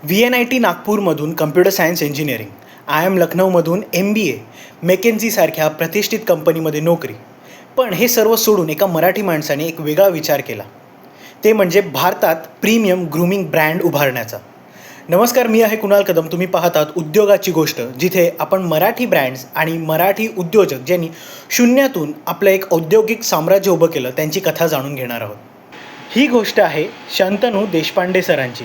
VNIT नागपूरमधून computer science engineering, IIM लखनौमधून MBA, मेकेन्झीसारख्या प्रतिष्ठित कंपनीमध्ये नोकरी. पण हे सर्व सोडून एका मराठी माणसाने एक वेगळा विचार केला. ते म्हणजे भारतात प्रीमियम ग्रूमिंग ब्रँड उभारण्याचा. नमस्कार, मी आहे कुणाल कदम. तुम्ही पाहतात उद्योगाची गोष्ट, जिथे आपण मराठी ब्रँड्स आणि मराठी उद्योजक ज्यांनी शून्यातून आपलं एक औद्योगिक साम्राज्य उभं केलं त्यांची कथा जाणून घेणार आहोत. ही गोष्ट आहे शंतनू देशपांडे सरांची.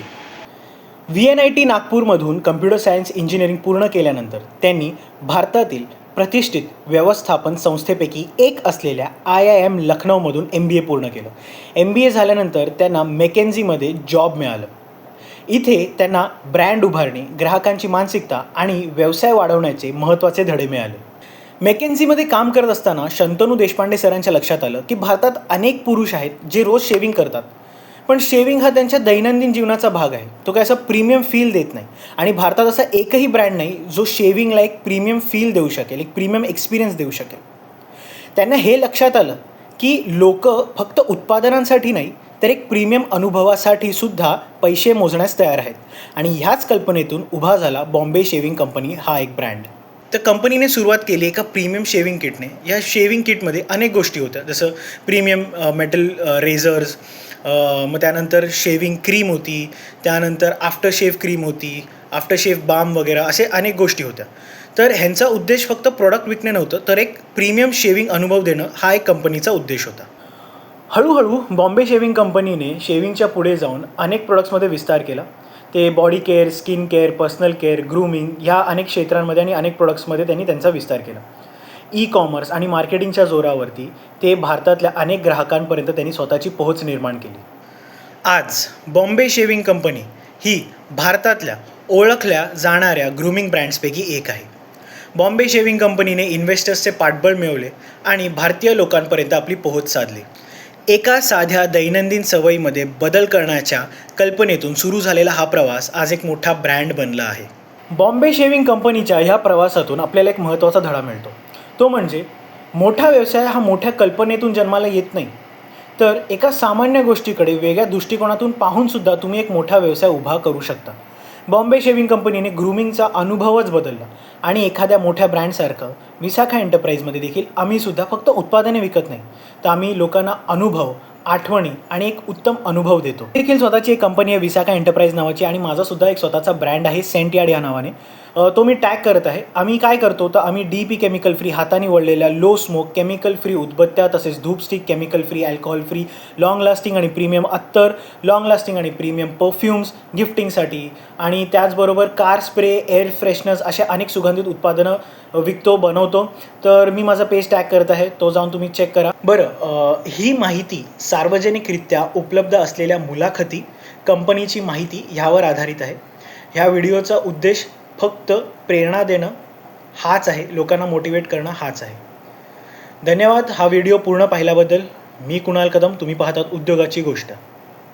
VNIT नागपूरमधून कम्प्युटर सायन्स इंजिनिअरिंग पूर्ण केल्यानंतर त्यांनी भारतातील प्रतिष्ठित व्यवस्थापन संस्थेपैकी एक असलेल्या IIM लखनौमधून MBA पूर्ण केलं. MBA झाल्यानंतर त्यांना मेकेन्झीमध्ये जॉब मिळालं. इथे त्यांना ब्रँड उभारणे, ग्राहकांची मानसिकता आणि व्यवसाय वाढवण्याचे महत्त्वाचे धडे मिळाले. मेकेन्झीमध्ये काम करत असताना शंतनू देशपांडे सरांच्या लक्षात आलं की भारतात अनेक पुरुष आहेत जे रोज शेविंग करतात, पण शेविंग हा त्यांच्या दैनंदिन जीवनाचा भाग आहे. तो काय असा प्रीमियम फील देत नाही. आणि भारतात असा एकही ब्रँड नाही जो शेविंगला एक प्रीमियम फील देऊ शकेल, एक प्रीमियम एक्सपिरियन्स देऊ शकेल. त्यांना हे लक्षात आलं की लोक फक्त उत्पादनांसाठी नाही तर एक प्रीमियम अनुभवासाठी सुद्धा पैसे मोजण्यास तयार आहेत. आणि ह्याच कल्पनेतून उभा झाला बॉम्बे शेविंग कंपनी हा एक ब्रँड. तर कंपनीने सुरुवात केली एका प्रीमियम शेविंग किटने. या शेविंग किटमध्ये अनेक गोष्टी होत्या, जसं प्रीमियम मेटल रेझर्स, मग त्यानंतर शेविंग क्रीम होती, त्यानंतर आफ्टर शेव क्रीम होती, आफ्टर शेव बाम वगैरे असे अनेक गोष्टी होत्या. तर ह्यांचा उद्देश फक्त प्रोडक्ट विकणे नव्हतं, तर एक प्रीमियम शेविंग अनुभव देणं हा एक कंपनीचा उद्देश होता. हळूहळू बॉम्बे शेविंग कंपनीने शेविंगच्या पुढे जाऊन अनेक प्रोडक्ट्समध्ये विस्तार केला. ते body care, skin care, personal care, grooming ह्या अनेक क्षेत्रांमध्ये आणि अनेक प्रोडक्ट्समध्ये त्यांनी त्यांचा विस्तार केला. ई-कॉमर्स आणि मार्केटिंगच्या जोरावरती ते भारतातल्या अनेक ग्राहकांपर्यंत त्यांनी स्वतःची पोहोच निर्माण केली. आज बॉम्बे शेविंग कंपनी ही भारतातल्या ओळखल्या जाणाऱ्या ग्रूमिंग ब्रँड्सपैकी एक आहे. बॉम्बे शेविंग कंपनीने इन्व्हेस्टर्सचे पाठबळ मिळवले आणि भारतीय लोकांपर्यंत आपली पोहोच साधली. एका साध्या दैनंदिन सवयीमध्ये बदल करण्याच्या कल्पनेतून सुरू झालेला हा प्रवास आज एक मोठा ब्रँड बनला आहे. बॉम्बे शेविंग कंपनीच्या ह्या प्रवासातून आपल्याला एक महत्त्वाचा धडा मिळतो. तो म्हणजे मोठा व्यवसाय हा मोठ्या कल्पनेतून जन्माला येत नाही, तर एका सामान्य गोष्टीकडे वेगळ्या दृष्टिकोनातून पाहूनसुद्धा तुम्ही एक मोठा व्यवसाय उभा करू शकता. बॉम्बे शेविंग कंपनीने ग्रूमिंगचा अनुभवच बदलला आणि एखाद्या मोठ्या ब्रँडसारखं विशाखा एंटरप्राइजमध्ये देखील आम्हीसुद्धा फक्त उत्पादने विकत नाही, तर आम्ही लोकांना अनुभव, आठवणी आणि एक उत्तम अनुभव देतो. देखील स्वतःची एक कंपनी आहे विशाखा एंटरप्राइज नावाची, आणि माझासुद्धा एक स्वतःचा ब्रँड आहे सेंट यार्ड या नावाने. तो मी टॅग करत आहे. आम्ही काय करतो तर आम्ही DP केमिकल फ्री, हाताने वळलेल्या लो स्मोक केमिकल फ्री उदबत्त्या, तसेच धूप stick chemical free, alcohol free, long lasting आणि प्रीमियम अत्तर, लॉंग लास्टिंग आणि प्रीमियम परफ्यूम्स गिफ्टिंगसाठी, आणि त्याचबरोबर कार स्प्रे, एअर फ्रेशनर्स अशा अनेक सुगंधित उत्पादनं विकतो, बनवतो. तर मी माझा पेज टॅग करत आहे, तो जाऊन तुम्ही चेक करा. बरं, ही माहिती सार्वजनिकरित्या उपलब्ध असलेल्या मुलाखती, कंपनीची माहिती ह्यावर आधारित आहे. ह्या व्हिडिओचा उद्देश फक्त प्रेरणा देणं हाच आहे, लोकांना मोटिवेट करणं हाच आहे. धन्यवाद हा व्हिडिओ पूर्ण पाहिल्याबद्दल. मी कुणाल कदम, तुम्ही पाहतात उद्योगाची गोष्ट.